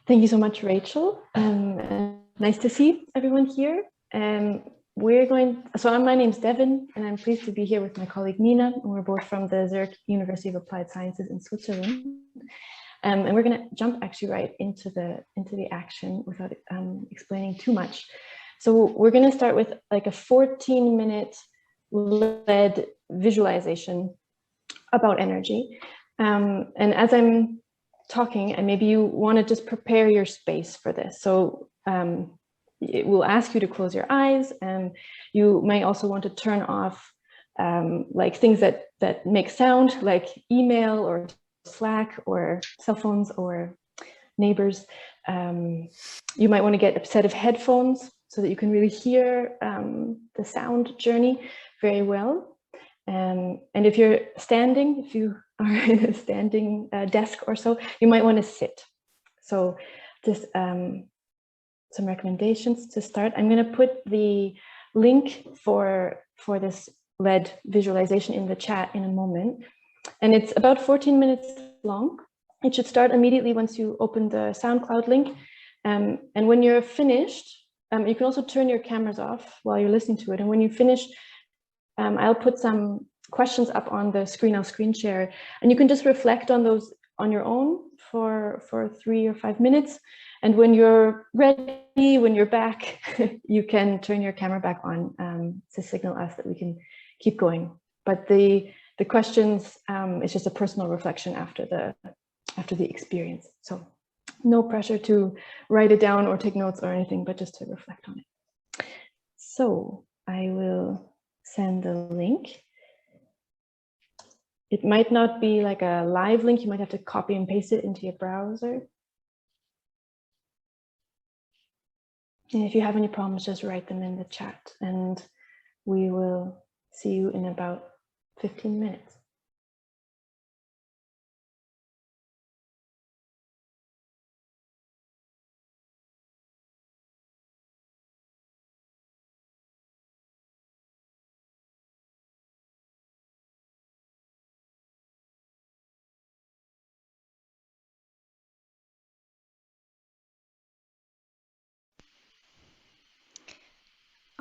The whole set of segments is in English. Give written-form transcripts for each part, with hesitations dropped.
Thank you so much, Rachel. Nice to see everyone here. My name's Devin, and I'm pleased to be here with my colleague Nina, and we're both from the Zurich University of Applied Sciences in Switzerland. And we're going to jump actually right into the action without explaining too much. So we're going to start with like a 14-minute led visualization about energy. And as I'm talking, and maybe you want to just prepare your space for this. So it will ask you to close your eyes, and you may also want to turn off like things that make sound, like email or Slack or cell phones or neighbors. You might want to get a set of headphones so that you can really hear the sound journey very well. And if you're standing, if you are in a standing desk or so, you might want to sit. So just some recommendations to start. I'm going to put the link for this led visualization in the chat in a moment. And it's about 14 minutes long. It should start immediately once you open the SoundCloud link. And when you're finished, you can also turn your cameras off while you're listening to it. And when you finish, I'll put some questions up on the screen. I'll screen share, and you can just reflect on those on your own for 3 or 5 minutes. And when you're ready, when you're back, you can turn your camera back on to signal us that we can keep going. But the questions is just a personal reflection after the experience. So no pressure to write it down or take notes or anything, but just to reflect on it. So I will send the link. It might not be like a live link. You might have to copy and paste it into your browser. And if you have any problems, just write them in the chat, and we will see you in about 15 minutes.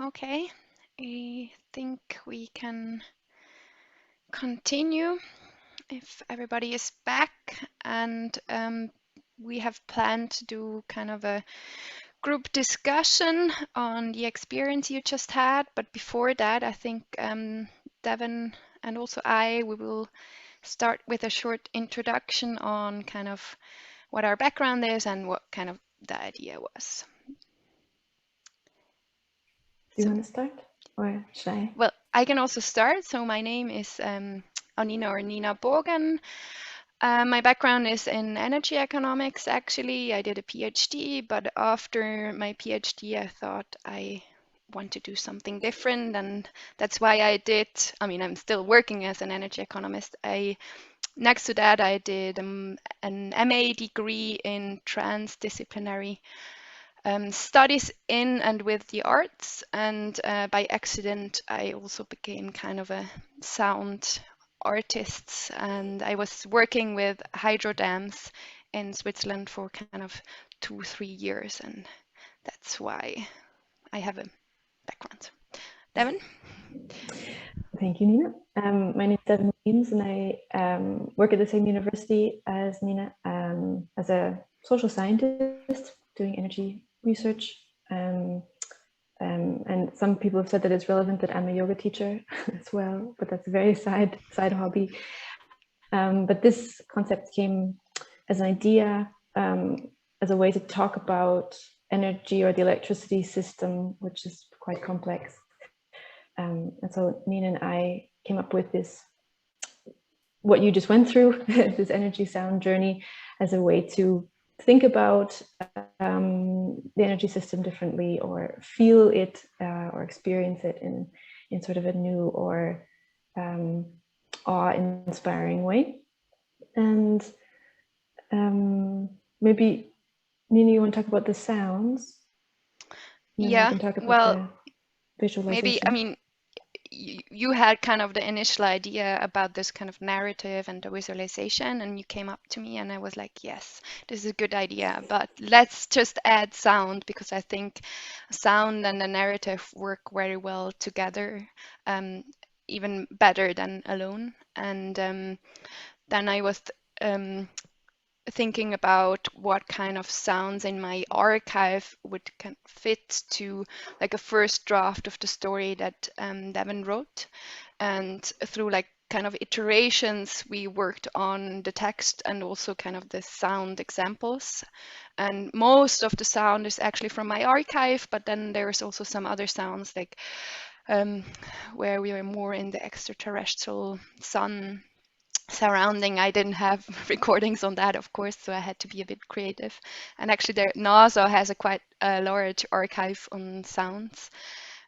Okay, I think we can continue if everybody is back, and we have planned to do kind of a group discussion on the experience you just had. But before that, I think Devin and also we will start with a short introduction on kind of what our background is and what kind of the idea was. Do you want to start, or should I? Well, I can also start. So my name is Anina or Nina Bogan. My background is in energy economics, actually. I did a PhD, but after my PhD, I thought I want to do something different. And that's why I'm still working as an energy economist. Next to that, I did an MA degree in transdisciplinary studies in and with the arts, and by accident I also became kind of a sound artist, and I was working with hydro dams in Switzerland for kind of 2-3 years, and that's why I have a background. Devin? Thank you, Nina. My name is Devin Williams, and I work at the same university as Nina as a social scientist doing energy research. And some people have said that it's relevant that I'm a yoga teacher as well, but that's a very side hobby. But this concept came as an idea, as a way to talk about energy or the electricity system, which is quite complex. And so Nina and I came up with this, what you just went through, this energy sound journey, as a way to think about the energy system differently, or feel it or experience it in sort of a new or awe-inspiring way. And maybe, Nina, you want to talk about the sounds? Yeah, I can talk about well, the visualization. maybe, you had kind of the initial idea about this kind of narrative and the visualization, and you came up to me and I was like, yes, this is a good idea, but let's just add sound, because I think sound and the narrative work very well together, even better than alone. And then I was thinking about what kind of sounds in my archive would fit to like a first draft of the story that Devin wrote. And through like kind of iterations, we worked on the text and also kind of the sound examples. And most of the sound is actually from my archive, but then there's also some other sounds like where we were more in the extraterrestrial sun surrounding. I didn't have recordings on that, of course, so I had to be a bit creative. And actually, NASA has a quite large archive on sounds,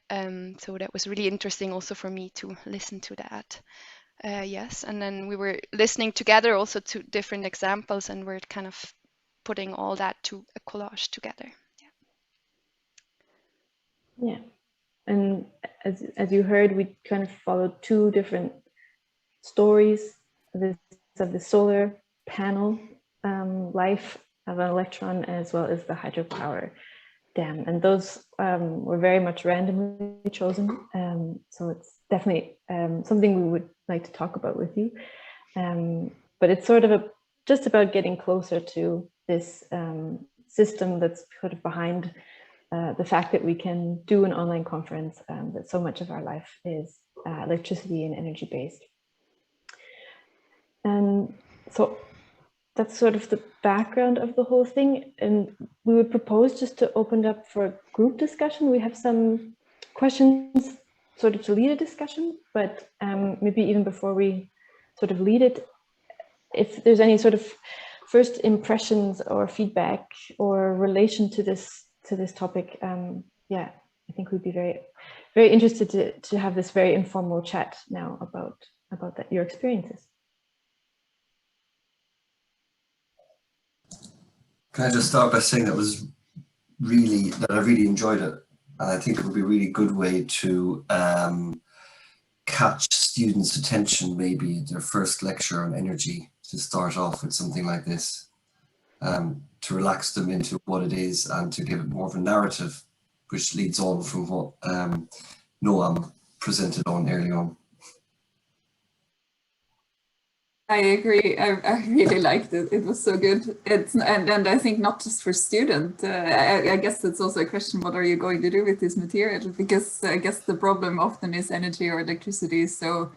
so that was really interesting also for me to listen to that. Yes, and then we were listening together also to different examples, and we're kind of putting all that to a collage together. Yeah, and as you heard, we kind of followed two different stories. This of the solar panel life of an electron, as well as the hydropower dam, and those were very much randomly chosen. So it's definitely something we would like to talk about with you. But it's sort of just about getting closer to this system that's sort of behind the fact that we can do an online conference, that so much of our life is electricity and energy based. And so that's sort of the background of the whole thing. And we would propose just to open up for a group discussion. We have some questions sort of to lead a discussion, but maybe even before we sort of lead it, if there's any sort of first impressions or feedback or relation to this topic, yeah, I think we'd be very, very interested to have this very informal chat now about that, your experiences. Can I just start by saying that I really enjoyed it, and I think it would be a really good way to catch students' attention, maybe their first lecture on energy, to start off with something like this, to relax them into what it is and to give it more of a narrative, which leads on from what Noam presented on early on. I agree. I really liked it. It was so good. And I think not just for students. I guess it's also a question: what are you going to do with this material? Because I guess the problem often is energy or electricity is so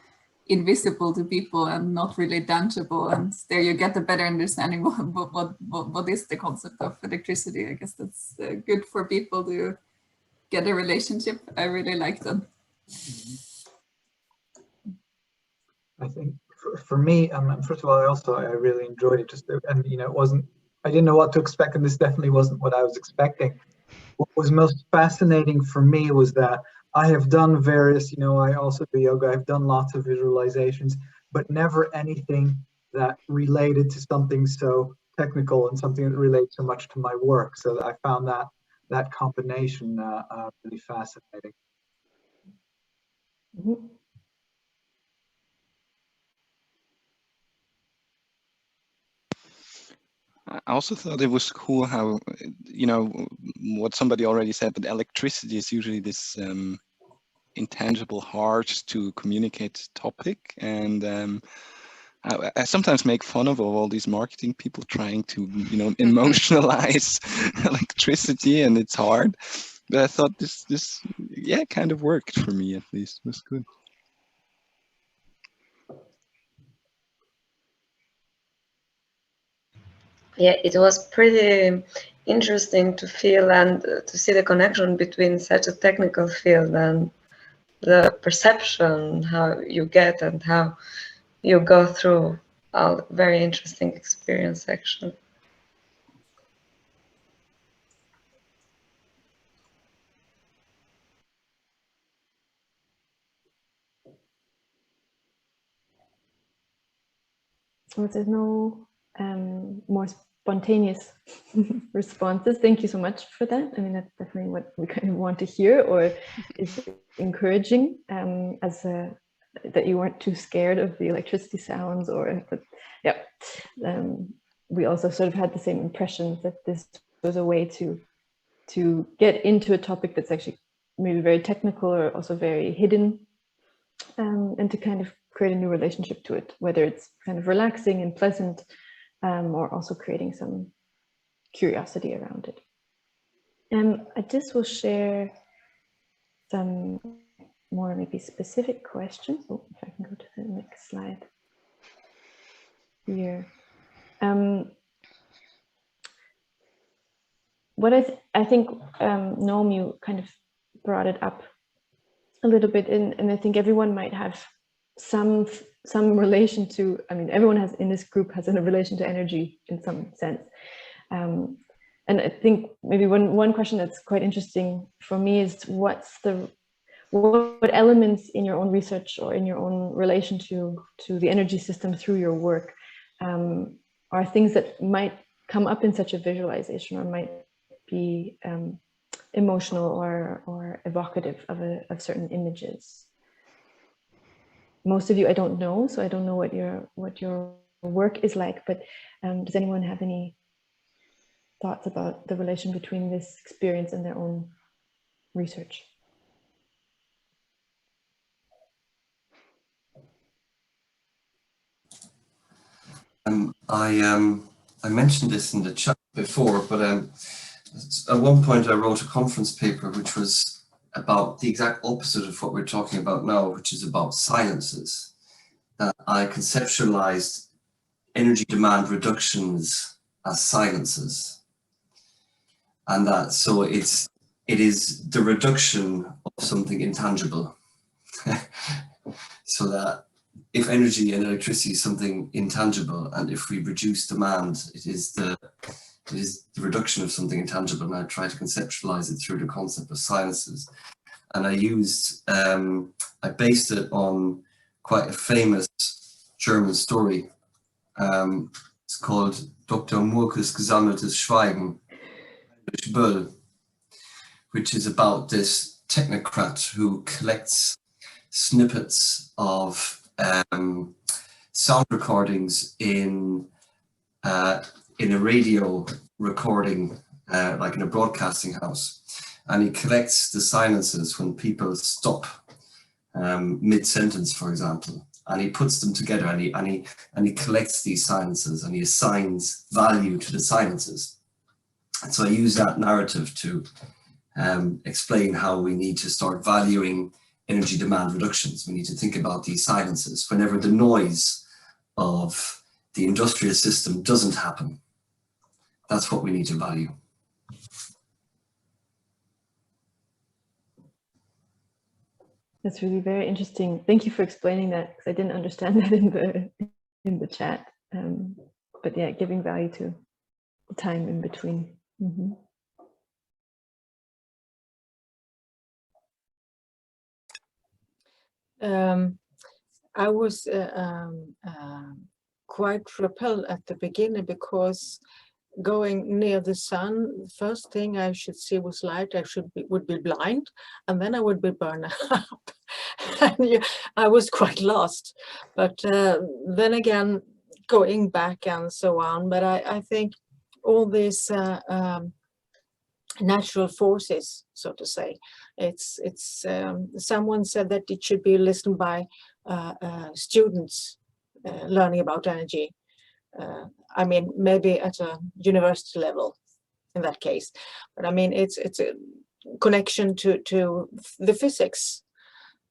invisible to people and not really tangible. And there you get a better understanding what is the concept of electricity. I guess that's good for people to get a relationship. I really liked it. I think for me, first of all, I really enjoyed it. And I didn't know what to expect, and this definitely wasn't what I was expecting. What was most fascinating for me was that I have done various, I also do yoga. I've done lots of visualizations, but never anything that related to something so technical and something that relates so much to my work. So I found that combination really fascinating. Mm-hmm. I also thought it was cool how, what somebody already said, but electricity is usually this intangible, hard to communicate topic. And I sometimes make fun of all these marketing people trying to, emotionalize electricity, and it's hard. But I thought this kind of worked for me, at least. It was good. Yeah, it was pretty interesting to feel and to see the connection between such a technical field and the perception, how you get and how you go through a very interesting experience, actually. So if there's no more spontaneous responses. Thank you so much for that. I mean, that's definitely what we kind of want to hear, or is encouraging, that you weren't too scared of the electricity sounds, or yeah. We also sort of had the same impression that this was a way to get into a topic that's actually maybe very technical or also very hidden, and to kind of create a new relationship to it, whether it's kind of relaxing and pleasant, or also creating some curiosity around it. I just will share some more maybe specific questions. Oh, if I can go to the next slide here. What I think, Noam, you kind of brought it up a little bit, and I think everyone might have some relation to, I mean, everyone has in this group has a relation to energy in some sense. And I think maybe one question that's quite interesting for me is what elements in your own research or in your own relation to the energy system through your work are things that might come up in such a visualization, or might be emotional or evocative of certain images. Most of you I don't know, so I don't know what your work is like, but does anyone have any thoughts about the relation between this experience and their own research? I mentioned this in the chat before, but at one point I wrote a conference paper which was about the exact opposite of what we're talking about now, which is about silences. I conceptualized energy demand reductions as silences, and that so it is the reduction of something intangible. So that if energy and electricity is something intangible, and if we reduce demand, it is the reduction of something intangible, and I try to conceptualize it through the concept of silences. And I based it on quite a famous German story. It's called Dr. Murkes gesammeltes Schweigen, which is about this technocrat who collects snippets of sound recordings in a radio recording, like in a broadcasting house, and he collects the silences when people stop mid-sentence, for example, and he puts them together, and he collects these silences, and he assigns value to the silences. And so I use that narrative to explain how we need to start valuing energy demand reductions. We need to think about these silences whenever the noise of the industrial system doesn't happen. That's what we need to value. That's really very interesting. Thank you for explaining that, because I didn't understand that in the chat. But yeah, giving value to the time in between. Mm-hmm. I was quite repelled at the beginning, because going near the sun, the first thing I should see was light. I would be blind, and then I would be burned up. And I was quite lost. But then again, going back and so on. But I think all these natural forces, so to say, it's someone said that it should be listened by students learning about energy. I mean, maybe at a university level in that case, but I mean, it's a connection to the physics,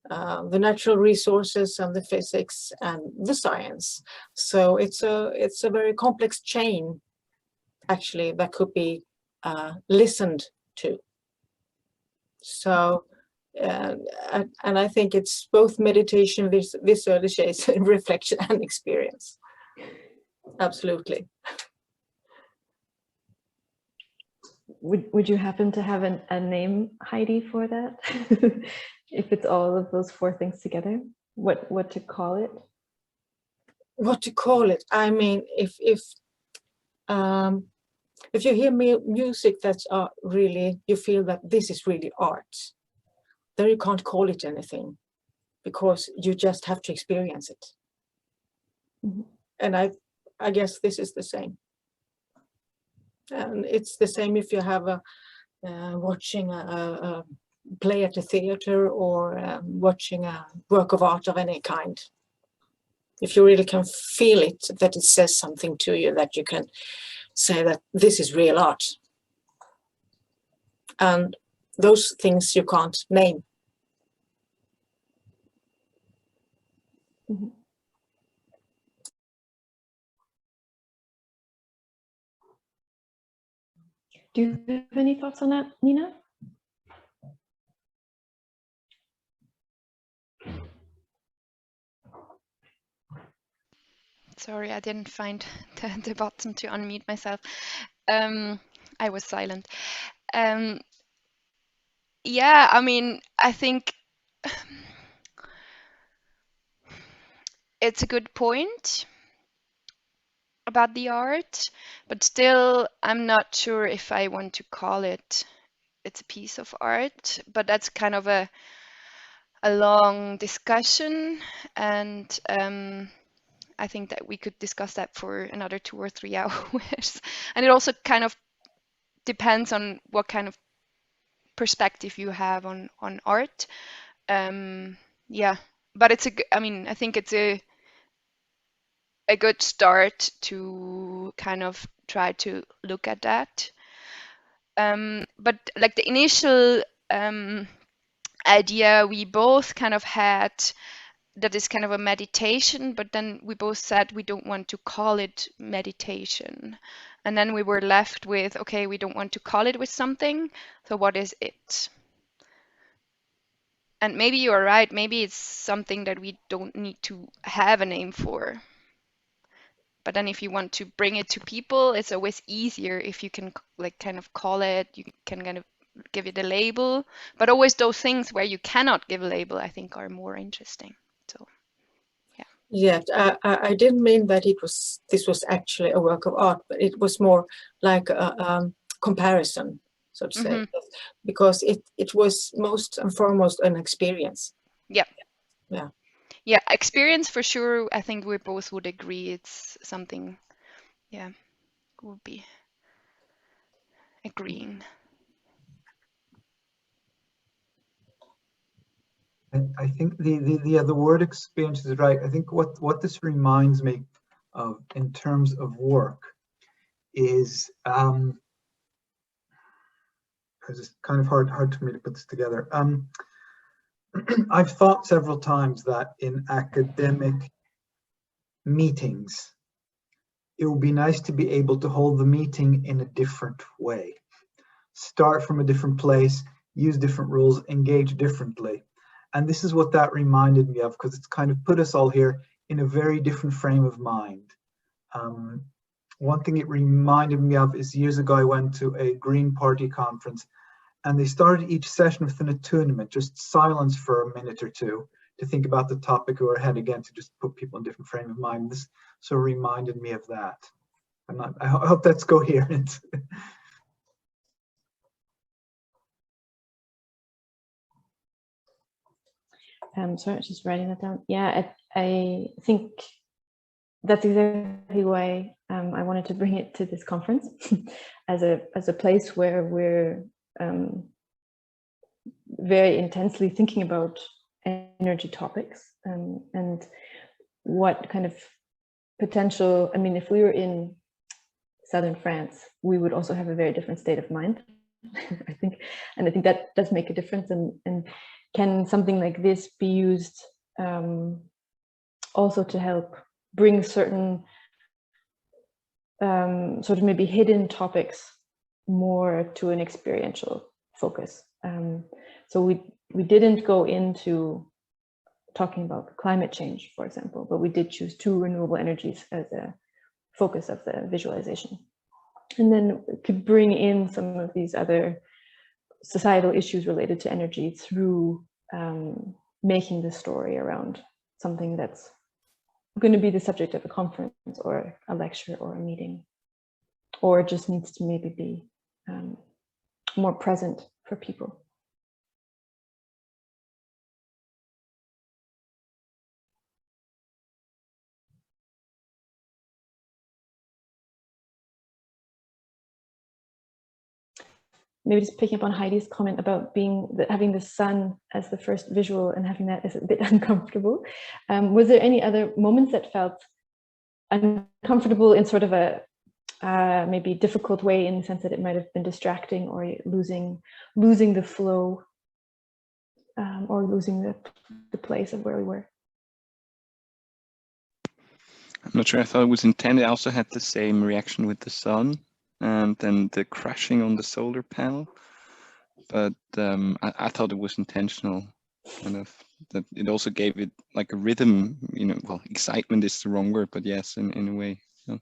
the natural resources, and the physics and the science. So it's a very complex chain, actually, that could be listened to. So, and I think it's both meditation, visualization, reflection, and experience. Absolutely. Would you happen to have a name, Heidi, for that? If it's all of those four things together, what to call it? What to call it? I mean, if if you hear music that's really, you feel that this is really art, then you can't call it anything, because you just have to experience it. Mhm. And I guess this is the same. And it's the same if you have watching a play at the theater, or watching a work of art of any kind. If you really can feel it, that it says something to you, that you can say that this is real art. And those things you can't name. Mhm. Do you have any thoughts on that, Nina? Sorry, I didn't find the button to unmute myself. I was silent. Yeah, I mean, I think it's a good point about the art, but still, I'm not sure if I want to call it's a piece of art, but that's kind of a long discussion, and I think that we could discuss that for another 2 or 3 hours. And it also kind of depends on what kind of perspective you have on art. Yeah, but I mean, I think it's a good start to kind of try to look at that. But like the initial idea we both kind of had, that is kind of a meditation, but then we both said we don't want to call it meditation. And then we were left with, okay, we don't want to call it with something, so what is it? And maybe you're right, maybe it's something that we don't need to have a name for. But then if you want to bring it to people, it's always easier if you can like kind of call it, you can kind of give it a label. But always those things where you cannot give a label, I think, are more interesting. So Yeah, I didn't mean that this was actually a work of art, but it was more like a comparison, so to say, because it was most and foremost an experience. Yeah. Yeah. Yeah, experience for sure. I think we both would agree it's something, yeah, would be agreeing. I think the word experience is right. I think what this reminds me of in terms of work is because it's kind of hard for me to put this together. I've thought several times that in academic meetings, it would be nice to be able to hold the meeting in a different way. Start from a different place, use different rules, engage differently. And this is what that reminded me of, because it's kind of put us all here in a very different frame of mind. One thing it reminded me of is years ago I went to a Green Party conference, and they started each session with an attunement, just silence for a minute or two to think about the topic or ahead again, to just put people in a different frame of mind. This sort of reminded me of that. I hope that's coherent. Sorry, just writing that down. Yeah, I think that's exactly why I wanted to bring it to this conference as a place where we're very intensely thinking about energy topics and what kind of potential. I mean, if we were in southern France, we would also have a very different state of mind, I think, and I think that does make a difference. And can something like this be used also to help bring certain sort of maybe hidden topics more to an experiential focus? So we didn't go into talking about climate change, for example, but we did choose 2 renewable energies as a focus of the visualization. And then we could bring in some of these other societal issues related to energy through making the story around something that's going to be the subject of a conference or a lecture or a meeting. or just needs to maybe be more present for people. Maybe just picking up on Heidi's comment about having the sun as the first visual and having that is a bit uncomfortable. Was there any other moments that felt uncomfortable in sort of a maybe difficult way, in the sense that it might have been distracting, or losing the flow, or losing the place of where we were? I'm not sure. I thought it was intended. I also had the same reaction with the sun and then the crashing on the solar panel. But I thought it was intentional, kind of, that it also gave it like a rhythm, you know. Well, excitement is the wrong word, but yes, in a way. Yeah.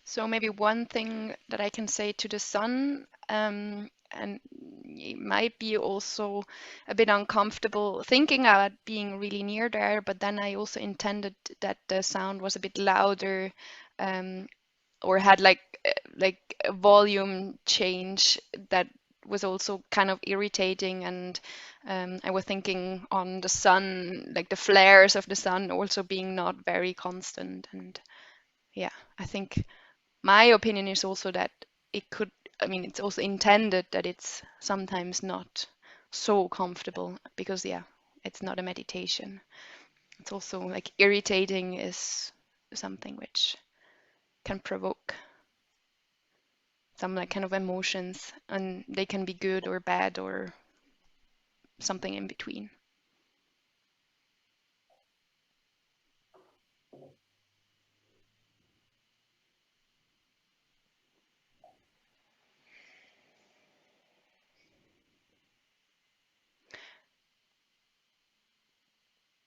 So maybe one thing that I can say to the sun, and it might be also a bit uncomfortable thinking about being really near there, but then I also intended that the sound was a bit louder, or had like a volume change that was also kind of irritating. And I was thinking on the sun, like the flares of the sun also being not very constant. And yeah, I think my opinion is also that it could, I mean, it's also intended that it's sometimes not so comfortable, because yeah, it's not a meditation. It's also like irritating is something which can provoke some like kind of emotions, and they can be good or bad or something in between.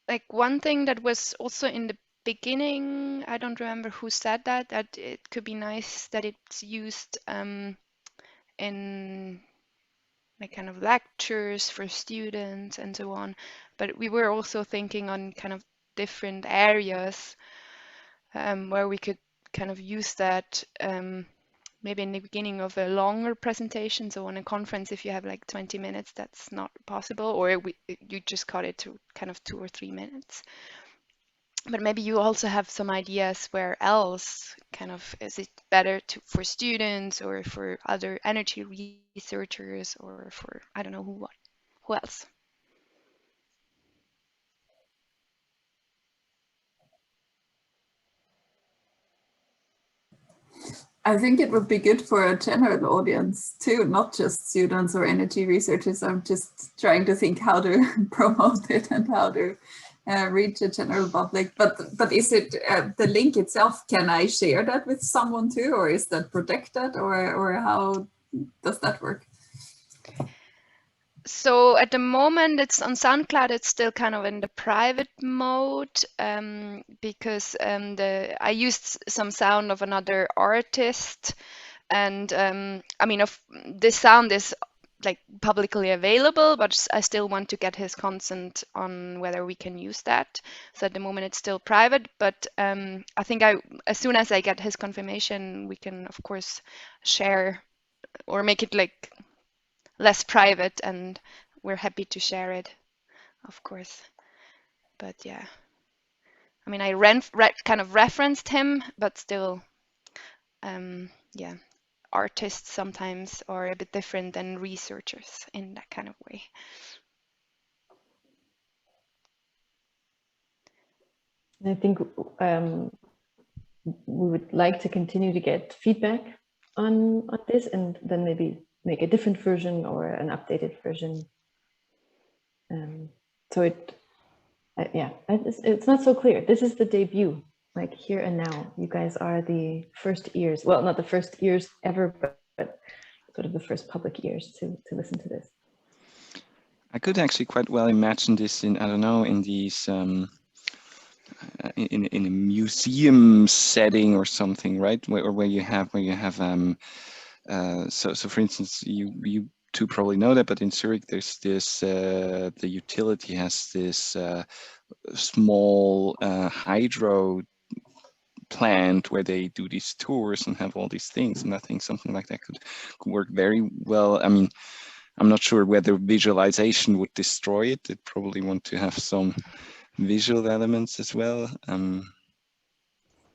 Like one thing that was also in the beginning, I don't remember who said that it could be nice that it's used in like kind of lectures for students and so on. But we were also thinking on kind of different areas where we could kind of use that, maybe in the beginning of a longer presentation. So on a conference, if you have like 20 minutes, that's not possible, or you just cut it to kind of 2 or 3 minutes. But maybe you also have some ideas where else kind of is it better for students or for other energy researchers, or for, I don't know who else. I think it would be good for a general audience too, not just students or energy researchers. I'm just trying to think how to promote it and how to reach a general public. But is it the link itself? Can I share that with someone too, or is that protected, or how does that work? So at the moment, it's on SoundCloud. It's still kind of in the private mode, because I used some sound of another artist, and I mean, this sound is like publicly available, but I still want to get his consent on whether we can use that. So at the moment, it's still private, but I think as soon as I get his confirmation, we can of course share or make it like less private, and we're happy to share it, of course. But yeah, I mean, I kind of referenced him, but still, yeah, artists sometimes are a bit different than researchers in that kind of way. I think we would like to continue to get feedback on this, and then maybe make a different version or an updated version. So it's not so clear. This is the debut, like here and now. You guys are the first ears. Well, not the first ears ever, but sort of the first public ears to listen to this. I could actually quite well imagine this in, I don't know, in these in a museum setting or something, right? Where you have so for instance, you two probably know that, but in Zurich there's this the utility has this small hydro plant where they do these tours and have all these things, and I think something like that could work very well. I mean, I'm not sure whether visualization would destroy it. They'd probably want to have some visual elements as well.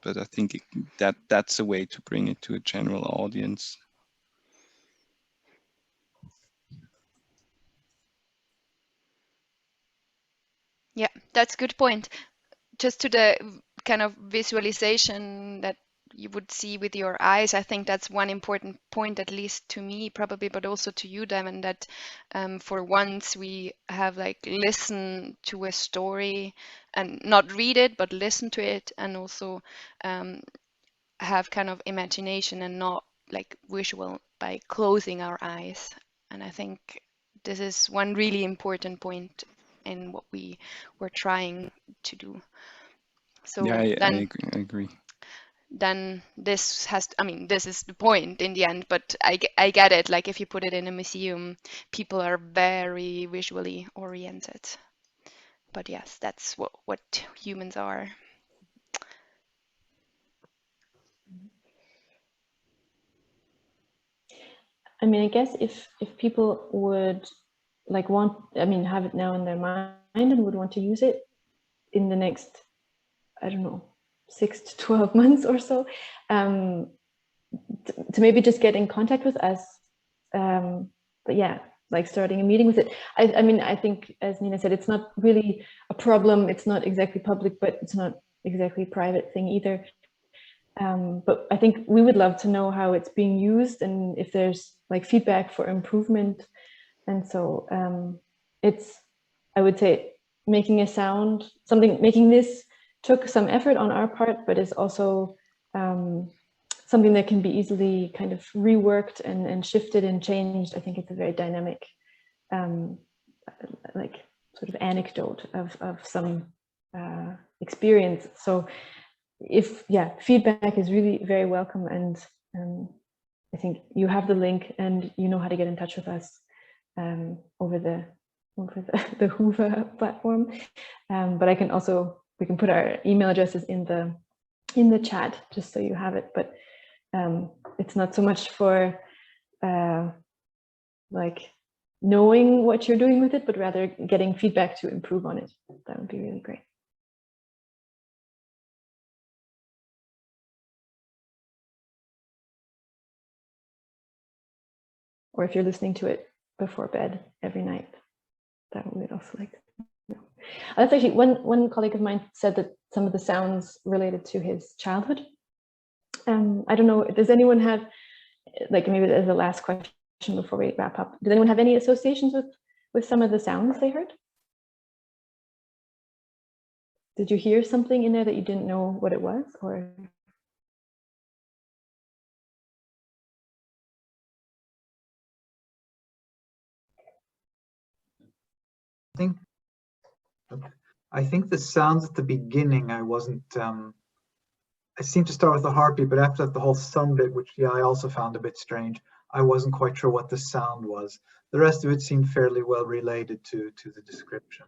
But I think that's a way to bring it to a general audience. Yeah, that's a good point. Just to the kind of visualization that you would see with your eyes, I think that's one important point, at least to me probably, but also to you, Devin, that for once we have like listen to a story and not read it, but listen to it, and also have kind of imagination and not like visual by closing our eyes. And I think this is one really important point in what we were trying to do. So yeah, then I agree. Then this has, I mean, this is the point in the end, but I get it. Like if you put it in a museum, people are very visually oriented. But yes, that's what humans are. I mean, I guess if people would like have it now in their mind and would want to use it in the next, I don't know, 6 to 12 months or so, to maybe just get in contact with us. But yeah, like starting a meeting with it. I mean, I think, as Nina said, it's not really a problem. It's not exactly public, but it's not exactly a private thing either. But I think we would love to know how it's being used and if there's like feedback for improvement. And so it's, I would say, making this took some effort on our part, but is also something that can be easily kind of reworked and shifted and changed. I think it's a very dynamic, like sort of anecdote of some experience. So feedback is really very welcome, and I think you have the link and you know how to get in touch with us over the Hoover platform. But we can put our email addresses in the chat just so you have it. But it's not so much for like knowing what you're doing with it, but rather getting feedback to improve on it. That would be really great. Or if you're listening to it before bed every night, that would also like to know. That's actually one colleague of mine said that some of the sounds related to his childhood. I don't know, does anyone have, like maybe as a last question before we wrap up, does anyone have any associations with some of the sounds they heard? Did you hear something in there that you didn't know what it was, or? I think the sounds at the beginning, I wasn't, I seemed to start with the heartbeat, but after that, the whole sun bit, which I also found a bit strange, I wasn't quite sure what the sound was. The rest of it seemed fairly well related to the description.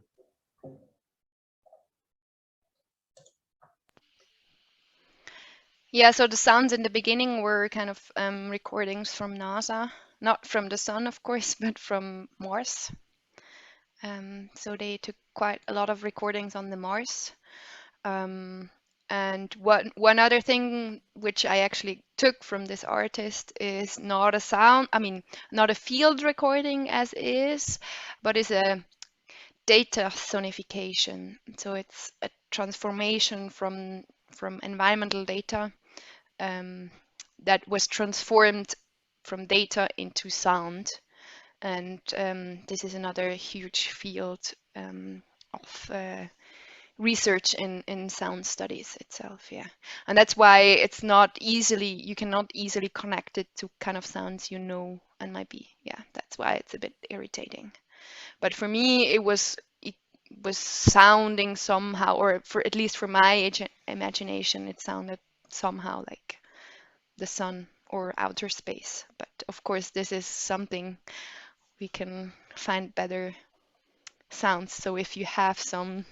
Yeah, so the sounds in the beginning were kind of recordings from NASA, not from the sun, of course, but from Mars. So they took quite a lot of recordings on the Mars. And one other thing which I actually took from this artist is not a sound, I mean, not a field recording as is, but is a data sonification. So it's a transformation from environmental data that was transformed from data into sound. And this is another huge field of research in sound studies itself. Yeah, and that's why it's not easily, you cannot easily connect it to kind of sounds you know and might be, yeah, that's why it's a bit irritating. But for me, it was was sounding somehow, or for at least for my imagination, it sounded somehow like the sun or outer space. But of course, this is something we can find better sounds. So if you have some,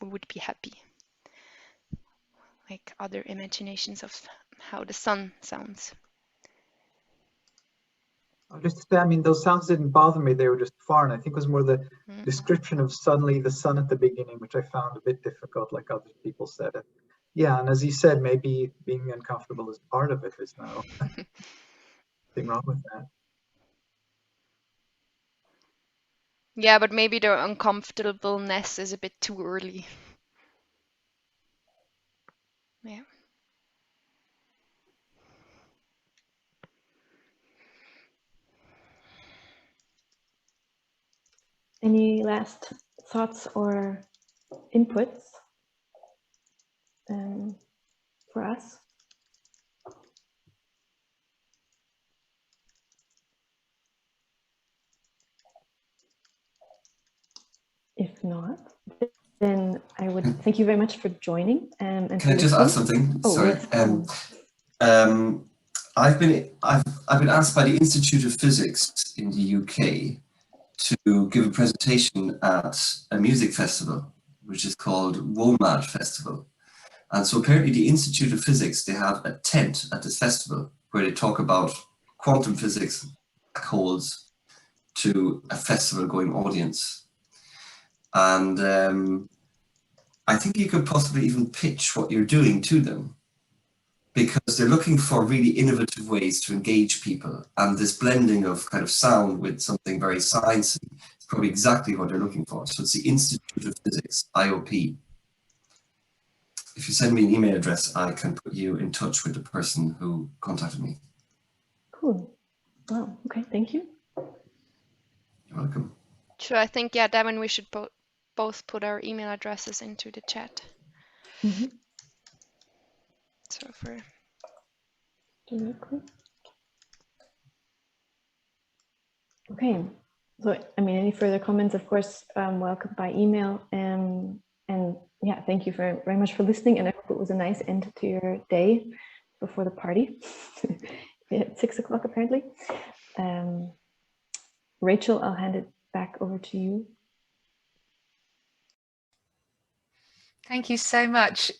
we would be happy. Like other imaginations of how the sun sounds. I mean, those sounds didn't bother me. They were just foreign. I think it was more the description of suddenly the sun at the beginning, which I found a bit difficult, like other people said it. Yeah, and as you said, maybe being uncomfortable is part of it. There's nothing wrong with that. Yeah, but maybe the uncomfortableness is a bit too early. Yeah. Any last thoughts or inputs for us? If not, then I would thank you very much for joining. And can I just add something? Oh, sorry. yes. I've been asked by the Institute of Physics in the UK to give a presentation at a music festival, which is called WOMAD Festival. And so apparently the Institute of Physics, they have a tent at this festival where they talk about quantum physics, black holes, to a festival going audience. And I think you could possibly even pitch what you're doing to them, because they're looking for really innovative ways to engage people. And this blending of kind of sound with something very sciencey is probably exactly what they're looking for. So it's the Institute of Physics, IOP. If you send me an email address, I can put you in touch with the person who contacted me. Cool. Wow. Okay. Thank you. You're welcome. So I think, yeah, Devin, we should both put our email addresses into the chat. Mm-hmm. So for Directly. Okay. So, I mean, any further comments, of course, welcome by email. And yeah, thank you very much for listening. And I hope it was a nice end to your day before the party at 6 o'clock, apparently. Rachel, I'll hand it back over to you. Thank you so much.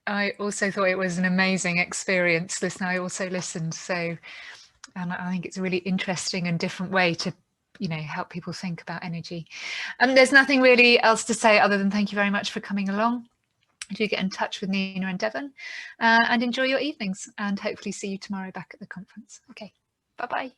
I also thought it was an amazing experience. I also listened. And I think it's a really interesting and different way to, help people think about energy. And there's nothing really else to say other than thank you very much for coming along. Do get in touch with Nina and Devin and enjoy your evenings, and hopefully see you tomorrow back at the conference. Okay, bye-bye.